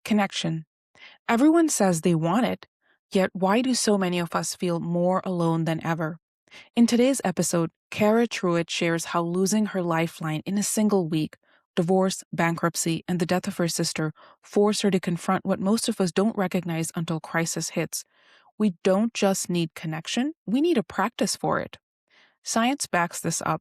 Connection. Everyone says they want it, yet why do so many of us feel more alone than ever? In today's episode, Cara Truitt shares how losing her lifeline in a single week, divorce, bankruptcy, and the death of her sister forced her to confront what most of us don't recognize until crisis hits. We don't just need connection, we need a practice for it. Science backs this up.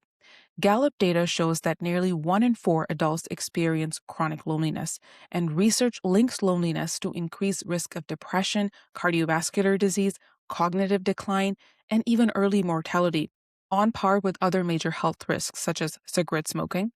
Gallup data shows that nearly 1 in 4 adults experience chronic loneliness, and research links loneliness to increased risk of depression, cardiovascular disease, cognitive decline, and even early mortality, on par with other major health risks such as cigarette smoking.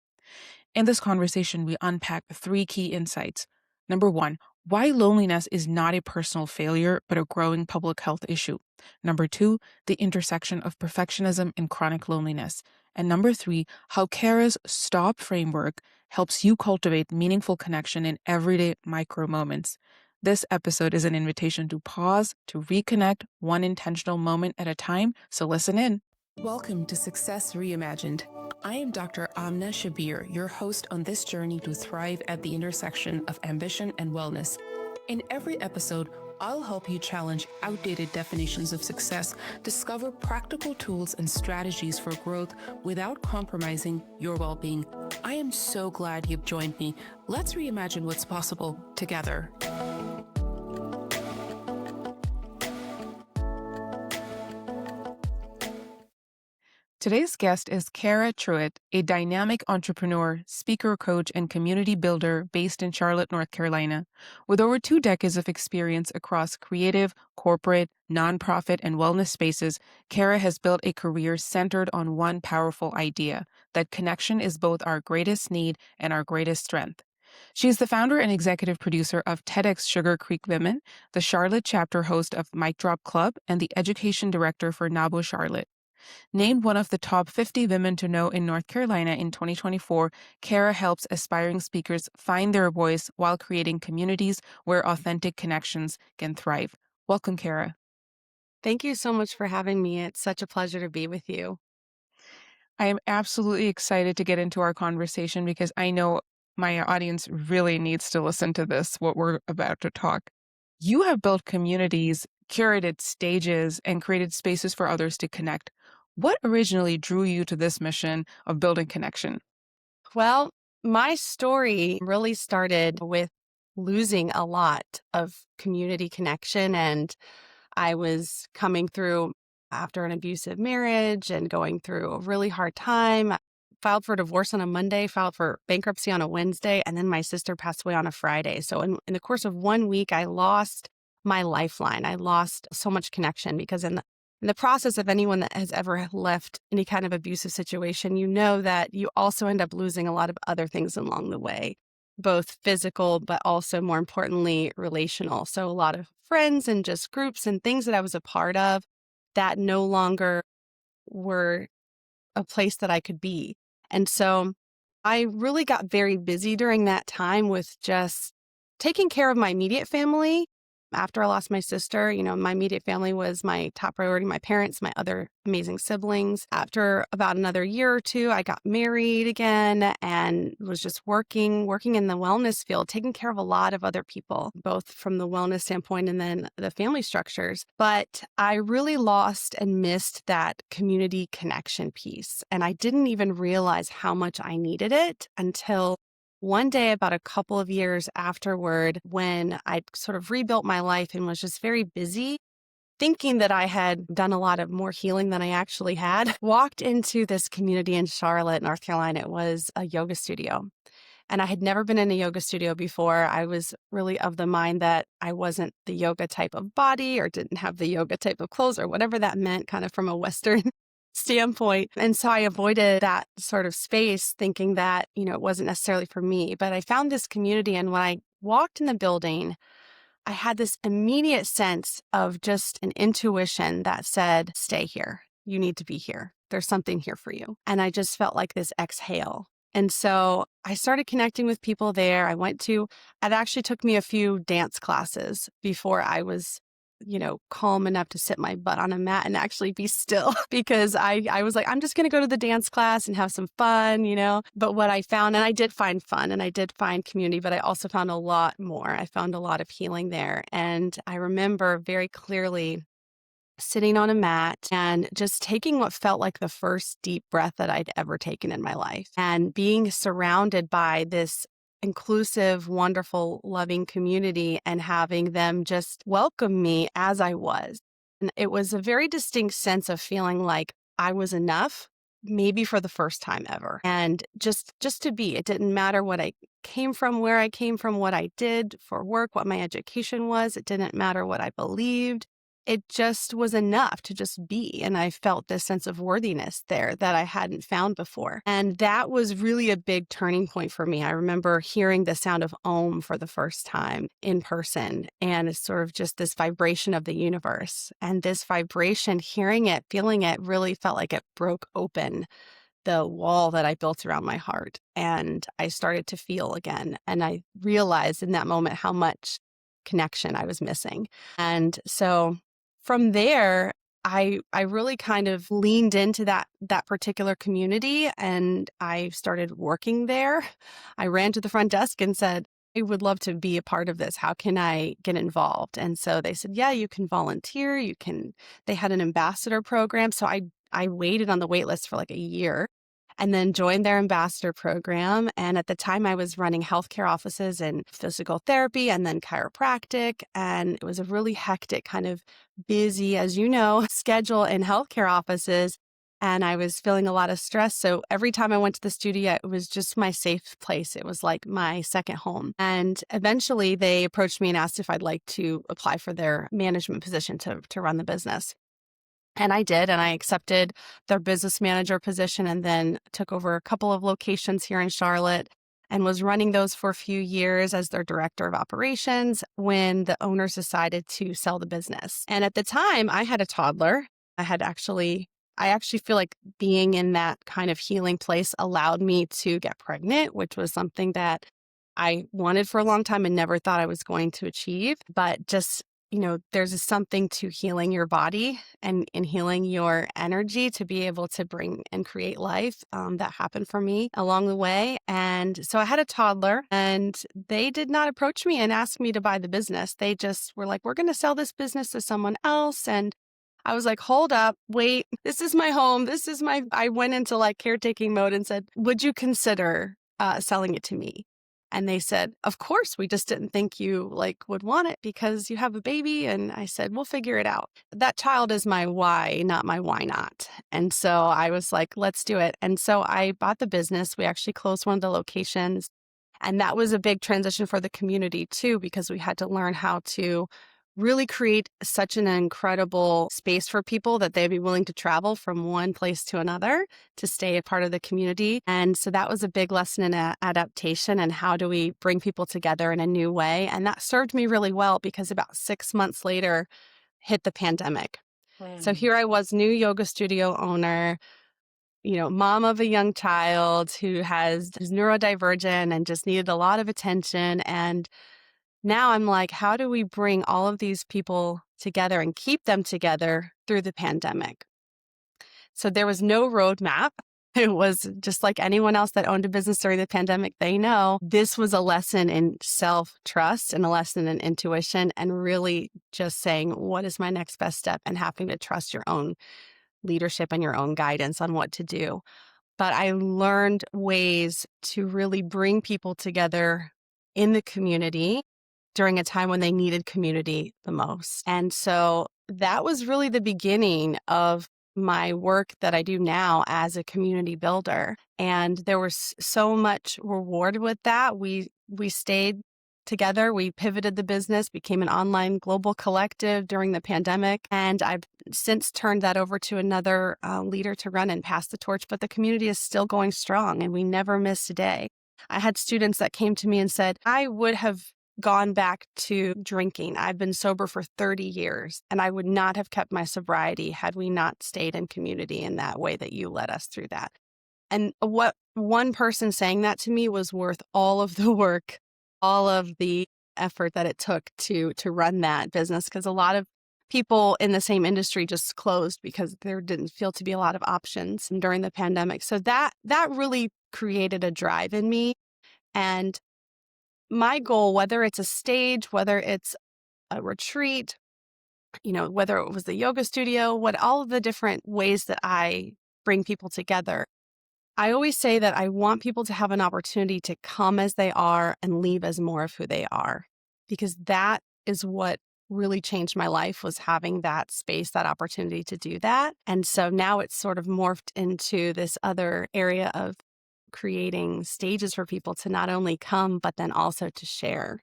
In this conversation, we unpack 3 key insights. Number 1, why loneliness is not a personal failure, but a growing public health issue. Number 2, the intersection of perfectionism and chronic loneliness. And number 3, how Cara's STOP framework helps you cultivate meaningful connection in everyday micro moments. This episode is an invitation to pause, to reconnect one intentional moment at a time, so listen in. Welcome to Success Reimagined. I am Dr. Amna Shabbir, your host on this journey to thrive at the intersection of ambition and wellness. In every episode, I'll help you challenge outdated definitions of success, discover practical tools and strategies for growth without compromising your well-being. I am so glad you've joined me. Let's reimagine what's possible together. Today's guest is Cara Truitt, a dynamic entrepreneur, speaker, coach, and community builder based in Charlotte, North Carolina. With over 2 decades of experience across creative, corporate, nonprofit, and wellness spaces, Cara has built a career centered on one powerful idea, that connection is both our greatest need and our greatest strength. She is the founder and executive producer of TEDx Sugar Creek Women, the Charlotte chapter host of Mic Drop Club, and the education director for NABO Charlotte. Named one of the top 50 women to know in North Carolina in 2024, Cara helps aspiring speakers find their voice while creating communities where authentic connections can thrive. Welcome, Cara. Thank you so much for having me. It's such a pleasure to be with you. I am absolutely excited to get into our conversation because I know my audience really needs to listen to this, what we're about to talk. You have built communities, curated stages, and created spaces for others to connect. What originally drew you to this mission of building connection? Well, my story really started with losing a lot of community connection. And I was coming through after an abusive marriage and going through a really hard time. Filed for divorce on a Monday, filed for bankruptcy on a Wednesday, and then my sister passed away on a Friday. So in the course of 1 week, I lost my lifeline. I lost so much connection because in the process of anyone that has ever left any kind of abusive situation, you know that you also end up losing a lot of other things along the way, both physical, but also more importantly, relational. So a lot of friends and just groups and things that I was a part of that no longer were a place that I could be. And so I really got very busy during that time with just taking care of my immediate family. After I lost my sister, my immediate family was my top priority, my parents, my other amazing siblings. After about another year or 2, I got married again and was just working in the wellness field, taking care of a lot of other people, both from the wellness standpoint and then the family structures. But I really lost and missed that community connection piece. And I didn't even realize how much I needed it until one day, about a couple of years afterward, when I sort of rebuilt my life and was just very busy, thinking that I had done a lot of more healing than I actually had, walked into this community in Charlotte, North Carolina. It was a yoga studio. And I had never been in a yoga studio before. I was really of the mind that I wasn't the yoga type of body or didn't have the yoga type of clothes or whatever that meant, kind of from a Western standpoint. And so I avoided that sort of space thinking that, it wasn't necessarily for me. But I found this community. And when I walked in the building, I had this immediate sense of just an intuition that said, stay here. You need to be here. There's something here for you. And I just felt like this exhale. And so I started connecting with people there. It actually took me a few dance classes before I was calm enough to sit my butt on a mat and actually be still because I was like, I'm just going to go to the dance class and have some fun. But what I found, and I did find fun and I did find community, but I also found a lot more. I found a lot of healing there. And I remember very clearly sitting on a mat and just taking what felt like the first deep breath that I'd ever taken in my life and being surrounded by this inclusive, wonderful, loving community and having them just welcome me as I was. And it was a very distinct sense of feeling like I was enough, maybe for the first time ever. And just to be, it didn't matter what I came from, where I came from, what I did for work, what my education was. It didn't matter what I believed. It just was enough to just be. And I felt this sense of worthiness there that I hadn't found before. And that was really a big turning point for me. I remember hearing the sound of Om for the first time in person. And it's sort of just this vibration of the universe. And this vibration, hearing it, feeling it, really felt like it broke open the wall that I built around my heart. And I started to feel again. And I realized in that moment how much connection I was missing. And so from there, I really kind of leaned into that particular community and I started working there. I ran to the front desk and said, I would love to be a part of this. How can I get involved? And so they said, yeah, you can volunteer. They had an ambassador program. So I waited on the wait list for like a year and then joined their ambassador program. And at the time I was running healthcare offices in physical therapy and then chiropractic. And it was a really hectic kind of busy, as you know, schedule in healthcare offices. And I was feeling a lot of stress. So every time I went to the studio, it was just my safe place. It was like my second home. And eventually they approached me and asked if I'd like to apply for their management position to run the business. And I did, and I accepted their business manager position and then took over a couple of locations here in Charlotte and was running those for a few years as their director of operations when the owners decided to sell the business. And at the time, I had a toddler. I actually feel like being in that kind of healing place allowed me to get pregnant, which was something that I wanted for a long time and never thought I was going to achieve. But just there's something to healing your body and in healing your energy to be able to bring and create life that happened for me along the way. And so I had a toddler and they did not approach me and ask me to buy the business. They just were like, we're going to sell this business to someone else. And I was like, hold up, wait, this is my home. I went into like caretaking mode and said, would you consider selling it to me? And they said, of course, we just didn't think you would want it because you have a baby. And I said, we'll figure it out. That child is my why, not my why not. And so I was like, let's do it. And so I bought the business. We actually closed one of the locations. And that was a big transition for the community too, because we had to learn how to really create such an incredible space for people that they'd be willing to travel from one place to another to stay a part of the community. And so that was a big lesson in adaptation and how do we bring people together in a new way. And that served me really well because about 6 months later hit the pandemic. So here I was, new yoga studio owner, mom of a young child who's neurodivergent and just needed a lot of attention. And now I'm like, how do we bring all of these people together and keep them together through the pandemic? So there was no roadmap. It was just like anyone else that owned a business during the pandemic. They know this was a lesson in self-trust and a lesson in intuition and really just saying, what is my next best step and having to trust your own leadership and your own guidance on what to do. But I learned ways to really bring people together in the community during a time when they needed community the most. And so that was really the beginning of my work that I do now as a community builder. And there was so much reward with that. We stayed together. We pivoted the business, became an online global collective during the pandemic. And I've since turned that over to another leader to run and pass the torch. But the community is still going strong and we never miss a day. I had students that came to me and said, I would have gone back to drinking. I've been sober for 30 years and I would not have kept my sobriety had we not stayed in community in that way that you led us through that. And what one person saying that to me was worth all of the work, all of the effort that it took to run that business. Because a lot of people in the same industry just closed because there didn't feel to be a lot of options during the pandemic. So that really created a drive in me. And my goal, whether it's a stage, whether it's a retreat, whether it was the yoga studio, what all of the different ways that I bring people together, I always say that I want people to have an opportunity to come as they are and leave as more of who they are, because that is what really changed my life, was having that space, that opportunity to do that. And so now it's sort of morphed into this other area of creating stages for people to not only come, but then also to share.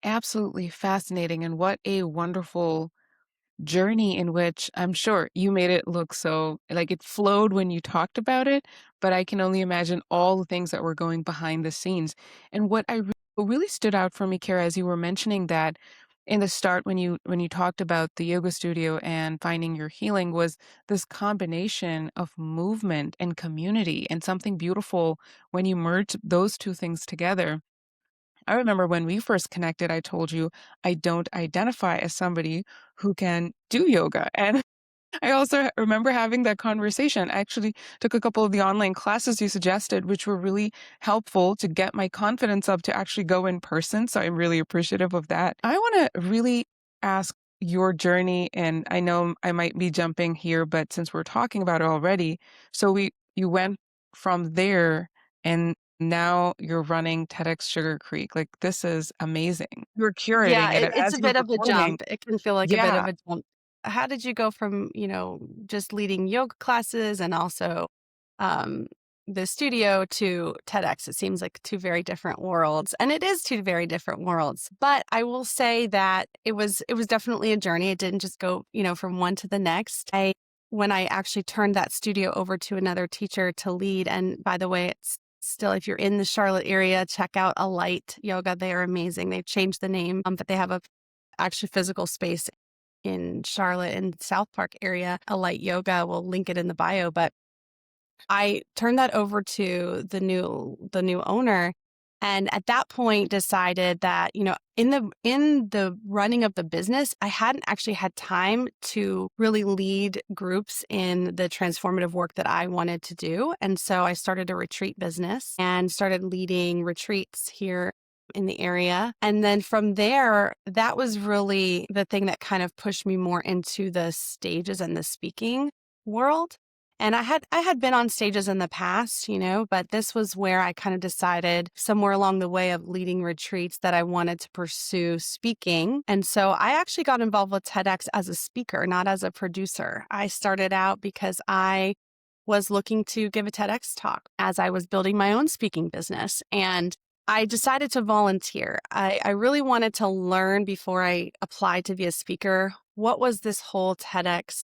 Absolutely fascinating. And what a wonderful journey in which I'm sure you made it look so like it flowed when you talked about it, but I can only imagine all the things that were going behind the scenes. And what really stood out for me, Kara, as you were mentioning that in the start when you talked about the yoga studio and finding your healing was this combination of movement and community and something beautiful when you merge those two things together. I remember when we first connected, I told you I don't identify as somebody who can do yoga. And I also remember having that conversation. I actually took a couple of the online classes you suggested, which were really helpful to get my confidence up to actually go in person. So I'm really appreciative of that. I want to really ask your journey, and I know I might be jumping here, but since we're talking about it already, so you went from there and now you're running TEDx Sugar Creek. Like this is amazing. You're Yeah, curating it it's as a you're bit of a performing. jump. It can feel like a bit Yeah. of a jump. How did you go from, just leading yoga classes and also um, the studio to TEDx? It seems like two very different worlds, and it is two very different worlds. But I will say that it was definitely a journey. It didn't just go, from one to the next. When I actually turned that studio over to another teacher to lead, and by the way, it's still, if you're in the Charlotte area, check out Alight Yoga. They are amazing. They've changed the name, but they have a actually physical space in Charlotte in South Park area. Alight Yoga, we'll link it in the bio. But I turned that over to the new owner, and at that point decided that, in the running of the business, I hadn't actually had time to really lead groups in the transformative work that I wanted to do. And so I started a retreat business and started leading retreats here in the area. And then from there, that was really the thing that kind of pushed me more into the stages and the speaking world. And I had been on stages in the past, but this was where I kind of decided somewhere along the way of leading retreats that I wanted to pursue speaking. And so I actually got involved with TEDx as a speaker, not as a producer. I started out because I was looking to give a TEDx talk as I was building my own speaking business. And I decided to volunteer. I really wanted to learn before I applied to be a speaker. What was this whole TEDx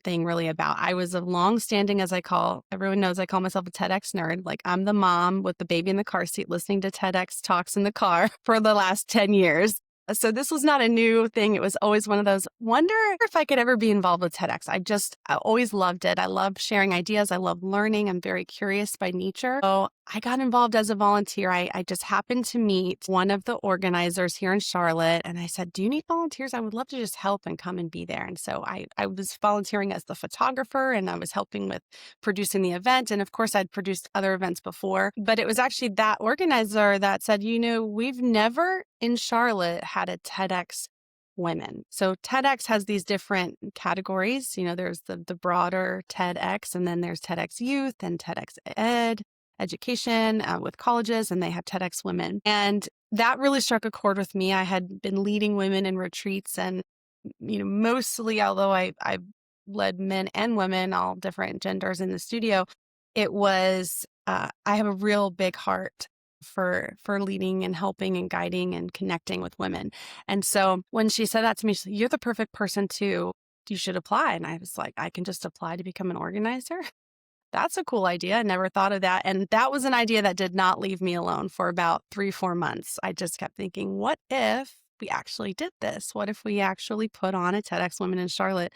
thing really about? I was a long-standing, everyone knows I call myself a TEDx nerd. Like, I'm the mom with the baby in the car seat listening to TEDx talks in the car for the last 10 years. So this was not a new thing. It was always one of those, wonder if I could ever be involved with TEDx. I always loved it. I love sharing ideas. I love learning. I'm very curious by nature. So I got involved as a volunteer. I just happened to meet one of the organizers here in Charlotte, and I said, do you need volunteers? I would love to just help and come and be there. And so I was volunteering as the photographer, and I was helping with producing the event. And of course, I'd produced other events before, but it was actually that organizer that said, we've never in Charlotte had a TEDx Women. So TEDx has these different categories. There's the broader TEDx, and then there's TEDx Youth and TEDx Ed, education with colleges, and they have TEDx Women. And that really struck a chord with me. I had been leading women in retreats, and mostly, although I've led men and women, all different genders in the studio, it was I have a real big heart for leading and helping and guiding and connecting with women. And so when she said that to me, she said, you're the perfect person you should apply. And I was like, I can just apply to become an organizer? That's a cool idea. I never thought of that. And that was an idea that did not leave me alone for about 3-4 months. I just kept thinking, what if we actually did this? What if we actually put on a TEDx Women in Charlotte?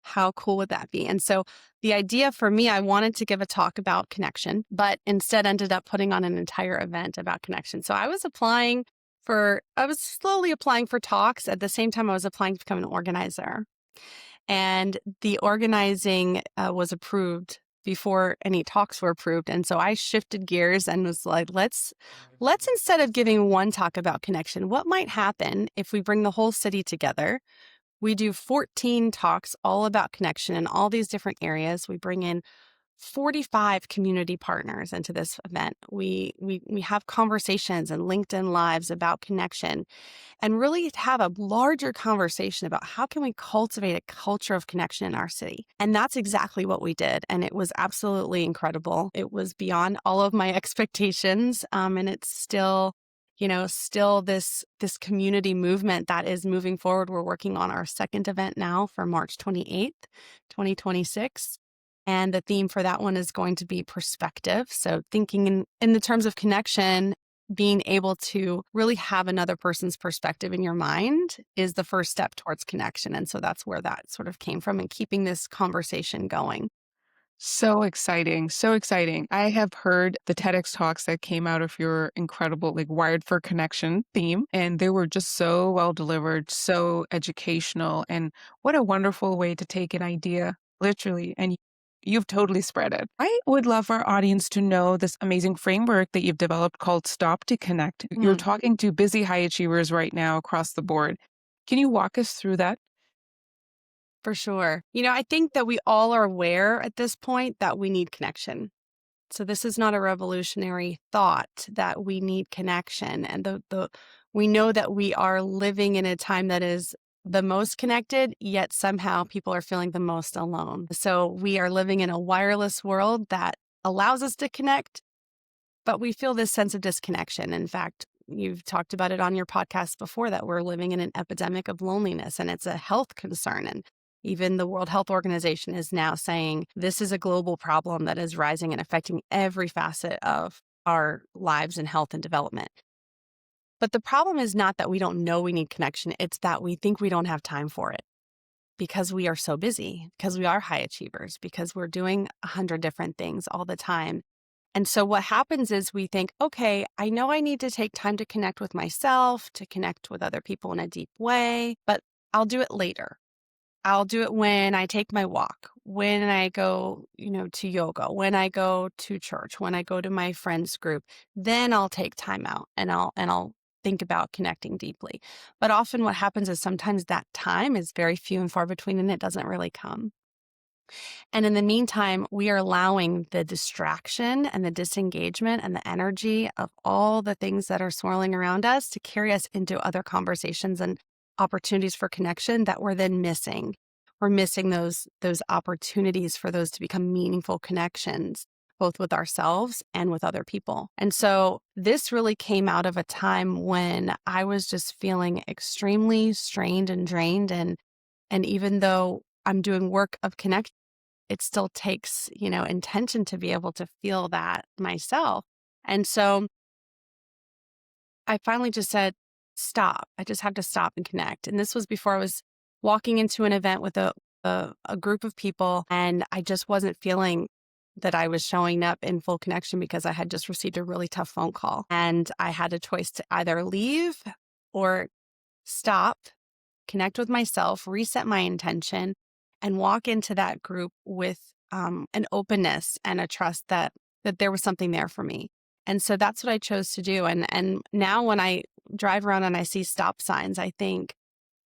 How cool would that be? And so the idea for me, I wanted to give a talk about connection, but instead ended up putting on an entire event about connection. So I was applying I was slowly applying for talks. At the same time, I was applying to become an organizer. And the organizing was approved before any talks were approved. And so I shifted gears and was like, let's instead of giving one talk about connection, what might happen if we bring the whole city together? We do 14 talks all about connection in all these different areas. We bring in 45 community partners into this event. We have conversations and LinkedIn lives about connection and really have a larger conversation about how can we cultivate a culture of connection in our city. And that's exactly what we did. And it was absolutely incredible. It was beyond all of my expectations. And it's still, still this community movement that is moving forward. We're working on our second event now for March 28th, 2026. And the theme for that one is going to be perspective. So thinking in the terms of connection, being able to really have another person's perspective in your mind is the first step towards connection. And so that's where that sort of came from and keeping this conversation going. So exciting. So exciting. I have heard the TEDx talks that came out of your incredible, like, Wired for Connection theme, and they were just so well delivered, so educational. And what a wonderful way to take an idea, literally, and you've totally spread it. I would love our audience to know this amazing framework that you've developed called Stop to Connect. You're Mm, talking to busy high achievers right now across the board. Can you walk us through that? for sure. I think that we all are aware at this point that we need connection. So this is not a revolutionary thought that we need connection. And we know that we are living in a time that is the most connected, yet somehow people are feeling the most alone. So we are living in a wireless world that allows us to connect, but we feel this sense of disconnection. In fact, you've talked about it on your podcast before that we're living in an epidemic of loneliness and it's a health concern. And even the World Health Organization is now saying this is a global problem that is rising and affecting every facet of our lives and health and development. But the problem is not that we don't know we need connection, it's that we think we don't have time for it because we are so busy, because we are high achievers, because we're doing 100 different things all the time. And so what happens is we think, okay, I know I need to take time to connect with myself, to connect with other people in a deep way, but I'll do it later. I'll do it when I take my walk, when I go, to yoga, when I go to church, when I go to my friends group, then I'll take time out and I'll think about connecting deeply. But often what happens is sometimes that time is very few and far between and it doesn't really come. And in the meantime, we are allowing the distraction and the disengagement and the energy of all the things that are swirling around us to carry us into other conversations and opportunities for connection that we're then missing. We're missing those opportunities for those to become meaningful connections, both with ourselves and with other people. And so this really came out of a time when I was just feeling extremely strained and drained. And even though I'm doing work of connection, it still takes, intention to be able to feel that myself. And so I finally just said, stop. I just have to stop and connect. And this was before I was walking into an event with a group of people, and I just wasn't feeling that I was showing up in full connection because I had just received a really tough phone call. And I had a choice to either leave or stop, connect with myself, reset my intention, and walk into that group with an openness and a trust that there was something there for me. And so that's what I chose to do. And now when I drive around and I see stop signs, I think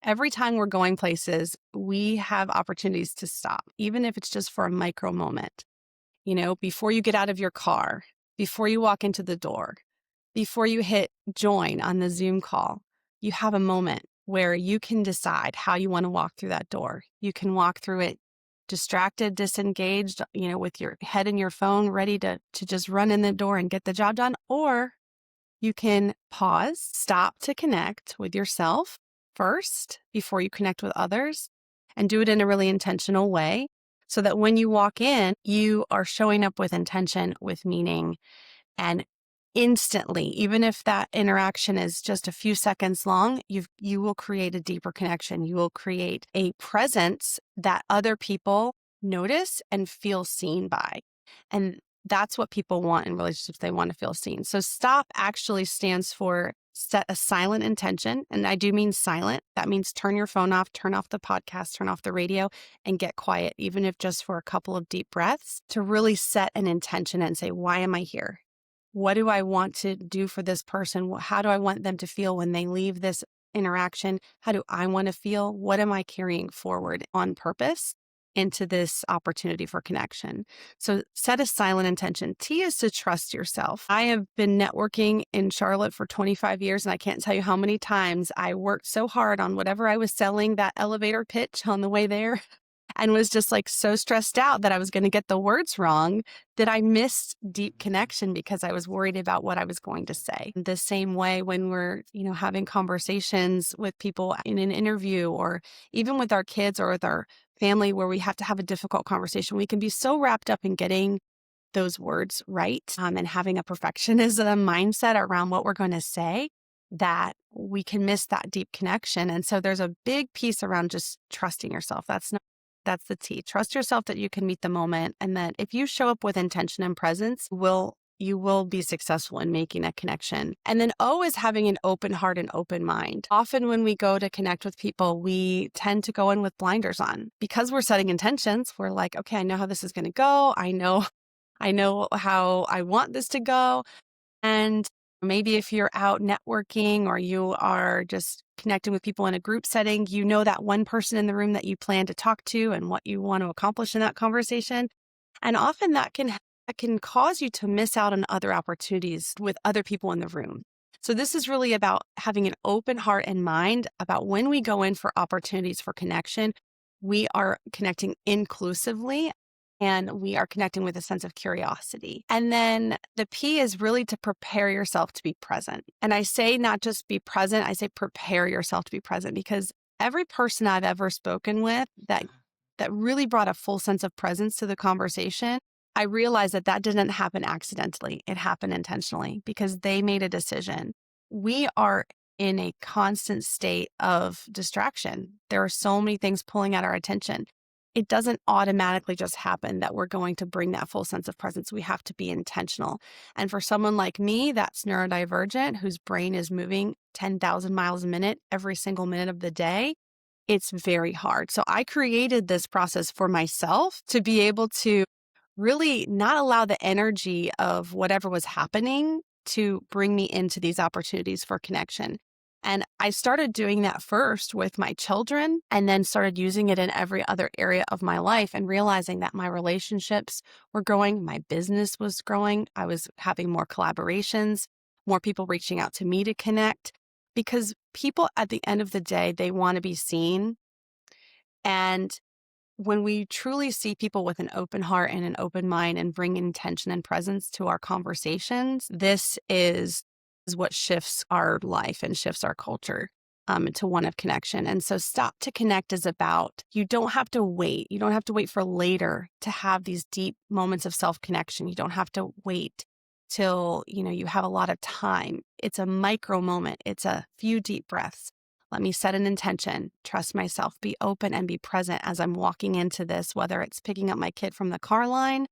every time we're going places, we have opportunities to stop, even if it's just for a micro moment. Before you get out of your car, before you walk into the door, before you hit join on the Zoom call, you have a moment where you can decide how you want to walk through that door. You can walk through it distracted, disengaged, with your head in your phone, ready to just run in the door and get the job done. Or you can pause, stop to connect with yourself first before you connect with others and do it in a really intentional way so that when you walk in, you are showing up with intention, with meaning, and instantly, even if that interaction is just a few seconds long, you will create a deeper connection. You will create a presence that other people notice and feel seen by. And that's what people want in relationships. They want to feel seen. So STOP actually stands for set a silent intention. And I do mean silent. That means turn your phone off, turn off the podcast, turn off the radio, and get quiet, even if just for a couple of deep breaths, to really set an intention and say, why am I here? What do I want to do for this person? How do I want them to feel when they leave this interaction? How do I want to feel? What am I carrying forward on purpose into this opportunity for connection? So set a silent intention. T is to trust yourself. I have been networking in Charlotte for 25 years, and I can't tell you how many times I worked so hard on whatever I was selling, that elevator pitch on the way there, and was just like so stressed out that I was going to get the words wrong that I missed deep connection because I was worried about what I was going to say. The same way when we're, having conversations with people in an interview, or even with our kids or with our family, where we have to have a difficult conversation, we can be so wrapped up in getting those words right, and having a perfectionism mindset around what we're going to say, that we can miss that deep connection. And so there's a big piece around just trusting yourself. That's the T. Trust yourself that you can meet the moment, and that if you show up with intention and presence, you will be successful in making a connection. And then O is having an open heart and open mind. Often when we go to connect with people, we tend to go in with blinders on because we're setting intentions. We're like, okay, I know how this is going to go. I know how I want this to go. And maybe if you're out networking, or you are just connecting with people in a group setting, you know that one person in the room that you plan to talk to and what you want to accomplish in that conversation. And often that can cause you to miss out on other opportunities with other people in the room. So this is really about having an open heart and mind about when we go in for opportunities for connection, we are connecting inclusively, and we are connecting with a sense of curiosity. And then the P is really to prepare yourself to be present. And I say not just be present, I say prepare yourself to be present, because every person I've ever spoken with that really brought a full sense of presence to the conversation, I realized that didn't happen accidentally. It happened intentionally because they made a decision. We are in a constant state of distraction. There are so many things pulling at our attention. It doesn't automatically just happen that we're going to bring that full sense of presence. We have to be intentional. And for someone like me that's neurodivergent, whose brain is moving 10,000 miles a minute every single minute of the day, it's very hard. So I created this process for myself to be able to really not allow the energy of whatever was happening to bring me into these opportunities for connection. And I started doing that first with my children, and then started using it in every other area of my life, and realizing that my relationships were growing, my business was growing, I was having more collaborations, more people reaching out to me to connect, because people at the end of the day, they want to be seen. And when we truly see people with an open heart and an open mind and bring intention and presence to our conversations, this is what shifts our life and shifts our culture to one of connection. And so Stop to Connect is about, you don't have to wait. You don't have to wait for later to have these deep moments of self-connection. You don't have to wait till, you have a lot of time. It's a micro moment. It's a few deep breaths. Let me set an intention, trust myself, be open and be present as I'm walking into this, whether it's picking up my kid from the car line,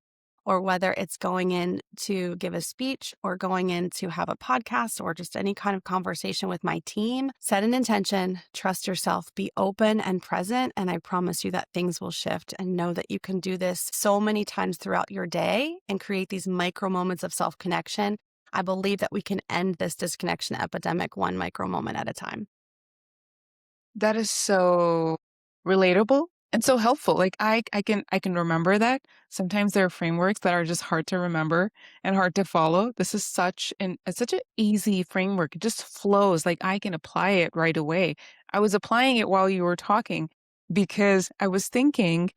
or whether it's going in to give a speech, or going in to have a podcast, or just any kind of conversation with my team. Set an intention, trust yourself, be open and present, and I promise you that things will shift. And know that you can do this so many times throughout your day and create these micro moments of self-connection. I believe that we can end this disconnection epidemic one micro moment at a time. That is so relatable and so helpful. Like I can remember that. Sometimes there are frameworks that are just hard to remember and hard to follow. This is such an easy framework. It just flows. Like I can apply it right away. I was applying it while you were talking because I was thinking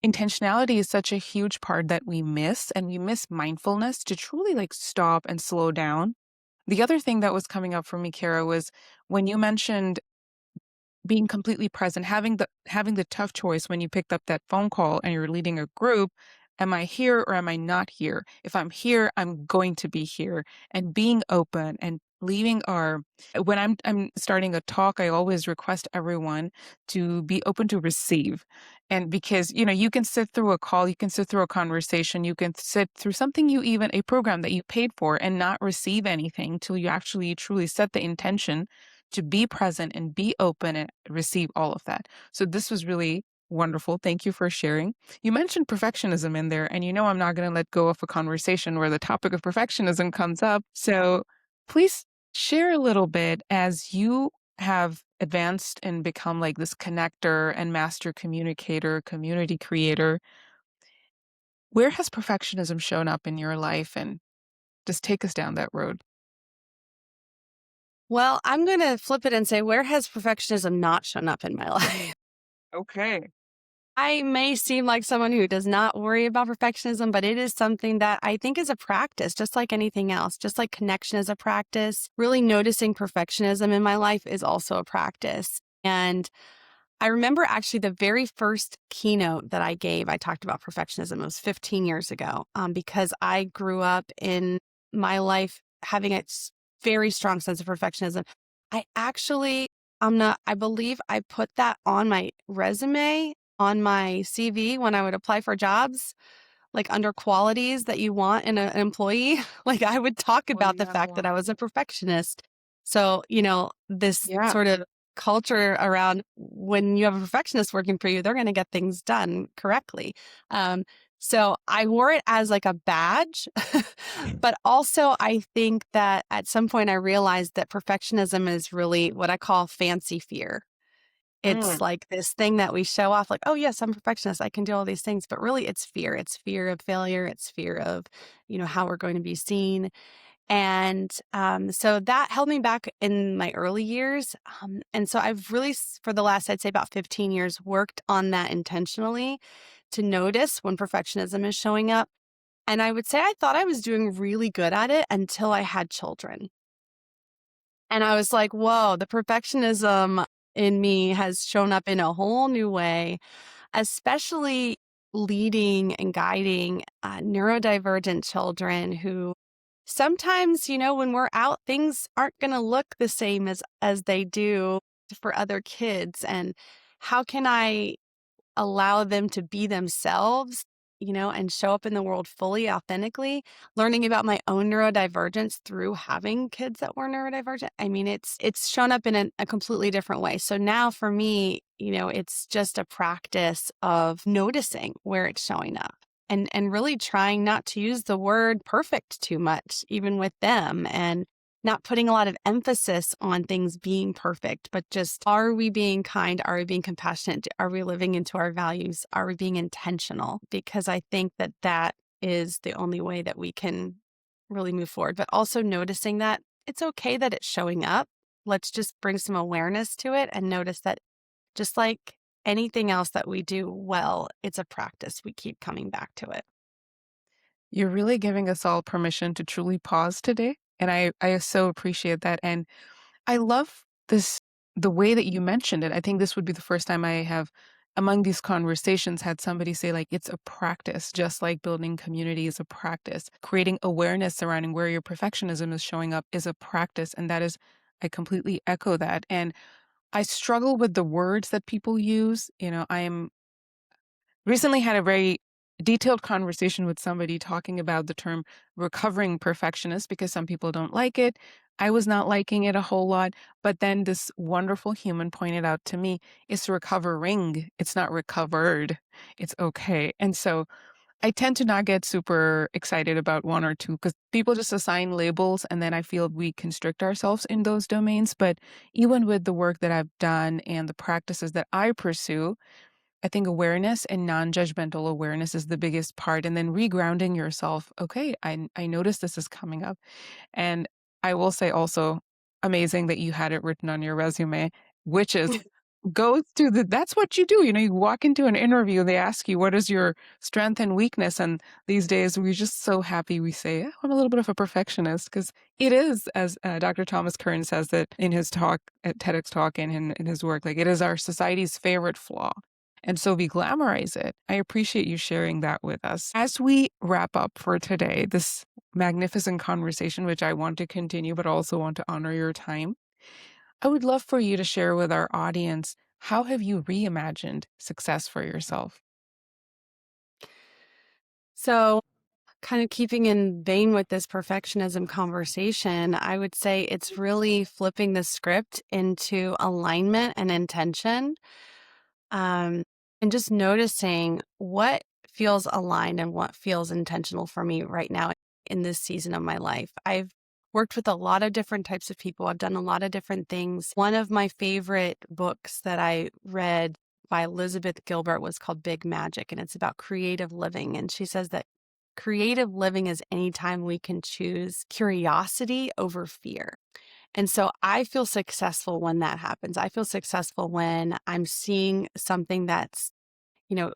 intentionality is such a huge part that we miss, and we miss mindfulness to truly like stop and slow down. The other thing that was coming up for me, Kara, was when you mentioned being completely present, having the tough choice when you picked up that phone call and you're leading a group. Am I here or am I not here? If I'm here, I'm going to be here. And being open and leaving our when I'm starting a talk, I always request everyone to be open to receive. And because, you can sit through a call, you can sit through a conversation, you can sit through something a program that you paid for and not receive anything till you actually truly set the intention to be present and be open and receive all of that. So this was really wonderful. Thank you for sharing. You mentioned perfectionism in there, and I'm not going to let go of a conversation where the topic of perfectionism comes up. So please share a little bit as you have advanced and become like this connector and master communicator, community creator. Where has perfectionism shown up in your life? And just take us down that road. Well, I'm going to flip it and say, where has perfectionism not shown up in my life? Okay. I may seem like someone who does not worry about perfectionism, but it is something that I think is a practice, just like anything else, just like connection is a practice. Really noticing perfectionism in my life is also a practice. And I remember actually the very first keynote that I gave, I talked about perfectionism. It was 15 years ago, because I grew up in my life having very strong sense of perfectionism. I actually, I believe I put that on my resume, on my CV when I would apply for jobs, like under qualities that you want in an employee. Like I would talk Oh, about the yeah. fact that I Wow. was a perfectionist. So, this Yeah. sort of culture around when you have a perfectionist working for you, they're going to get things done correctly. Um, so I wore it as like a badge, but also I think that at some point I realized that perfectionism is really what I call fancy fear. It's Mm. like this thing that we show off like, "Oh, yes, I'm a perfectionist. I can do all these things." But really it's fear. It's fear of failure. It's fear of, how we're going to be seen. And so that held me back in my early years. And so I've really, for the last, I'd say about 15 years, worked on that intentionally to notice when perfectionism is showing up. And I would say I thought I was doing really good at it until I had children. And I was like, whoa, the perfectionism in me has shown up in a whole new way, especially leading and guiding neurodivergent children who sometimes, when we're out, things aren't going to look the same as they do for other kids. And how can I allow them to be themselves, and show up in the world fully, authentically, learning about my own neurodivergence through having kids that were neurodivergent. I mean, it's shown up in a completely different way. So now for me, it's just a practice of noticing where it's showing up. And really trying not to use the word perfect too much, even with them, and not putting a lot of emphasis on things being perfect, but just, are we being kind? Are we being compassionate? Are we living into our values? Are we being intentional? Because I think that that is the only way that we can really move forward. But also noticing that it's okay that it's showing up. Let's just bring some awareness to it and notice that, just like anything else that we do well, it's a practice. We keep coming back to it. You're really giving us all permission to truly pause today. And I so appreciate that. And I love the way that you mentioned it. I think this would be the first time I have, among these conversations, had somebody say, like, it's a practice, just like building community is a practice. Creating awareness surrounding where your perfectionism is showing up is a practice. And that is, I completely echo that. And I struggle with the words that people use. I am recently had a very detailed conversation with somebody talking about the term recovering perfectionist because some people don't like it. I was not liking it a whole lot. But then this wonderful human pointed out to me, it's recovering. It's not recovered. It's okay. And so I tend to not get super excited about one or two because people just assign labels and then I feel we constrict ourselves in those domains. But even with the work that I've done and the practices that I pursue, I think awareness and non-judgmental awareness is the biggest part, and then regrounding yourself. Okay, I notice this is coming up. And I will say also amazing that you had it written on your resume, which is goes to that's what you do. You walk into an interview, they ask you what is your strength and weakness. And these days we're just so happy we say, "Oh, I'm a little bit of a perfectionist," because it is, as Dr. Thomas Kern says that in his talk at TEDx talk and in his work, like it is our society's favorite flaw. And so we glamorize it. I appreciate you sharing that with us. As we wrap up for today, this magnificent conversation, which I want to continue, but also want to honor your time, I would love for you to share with our audience, how have you reimagined success for yourself? So, kind of keeping in vein with this perfectionism conversation, I would say it's really flipping the script into alignment and intention. Um, and just noticing what feels aligned and what feels intentional for me right now in this season of my life. I've worked with a lot of different types of people. I've done a lot of different things. One of my favorite books that I read by Elizabeth Gilbert was called Big Magic, and it's about creative living. And she says that creative living is anytime we can choose curiosity over fear. And so I feel successful when that happens. I feel successful when I'm seeing something that's, you know,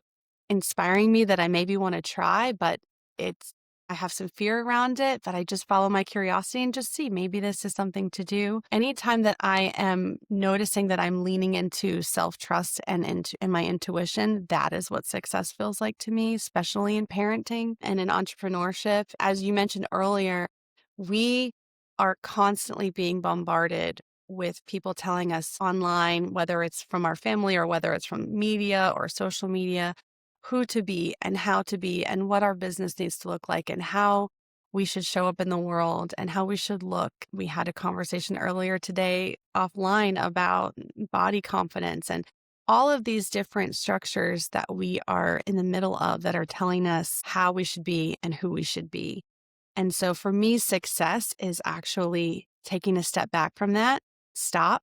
inspiring me that I maybe want to try, but it's, I have some fear around it, but I just follow my curiosity and just see maybe this is something to do. Anytime that I am noticing that I'm leaning into self-trust and into in my intuition, that is what success feels like to me, especially in parenting and in entrepreneurship. As you mentioned earlier, we are constantly being bombarded with people telling us online, whether it's from our family or whether it's from media or social media, who to be and how to be and what our business needs to look like and how we should show up in the world and how we should look. We had a conversation earlier today offline about body confidence and all of these different structures that we are in the middle of that are telling us how we should be and who we should be. And so for me, success is actually taking a step back from that, stop,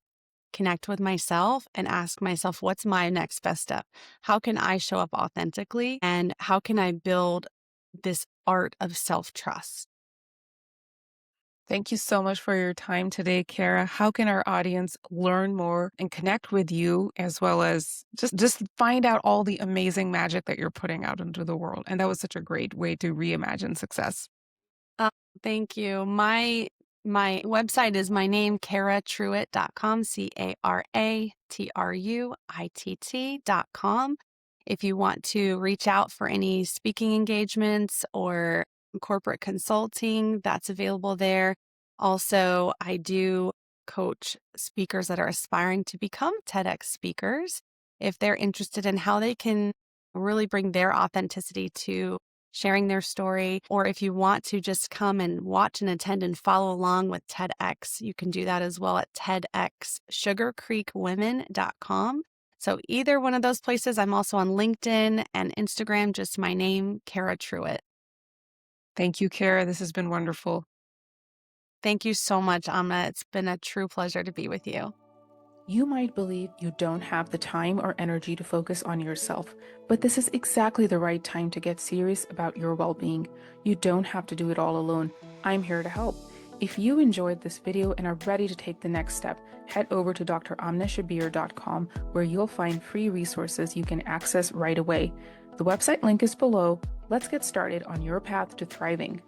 connect with myself, and ask myself, what's my next best step? How can I show up authentically? And how can I build this art of self trust? Thank you so much for your time today, Cara. How can our audience learn more and connect with you, as well as just find out all the amazing magic that you're putting out into the world? And that was such a great way to reimagine success. Uh, Thank you. My website is my name, caratruitt.com, CARATRUITT.com. If you want to reach out for any speaking engagements or corporate consulting, that's available there. Also, I do coach speakers that are aspiring to become TEDx speakers if they're interested in how they can really bring their authenticity to sharing their story, or if you want to just come and watch and attend and follow along with TEDx, you can do that as well at TEDx Sugar Creek Women.com. So either one of those places. I'm also on LinkedIn and Instagram, just my name, Cara Truitt. Thank you, Cara. This has been wonderful. Thank you so much, Amna. It's been a true pleasure to be with you. You might believe you don't have the time or energy to focus on yourself, but this is exactly the right time to get serious about your well-being. You don't have to do it all alone. I'm here to help. If you enjoyed this video and are ready to take the next step, head over to dramnashabir.com, where you'll find free resources you can access right away. The website link is below. Let's get started on your path to thriving.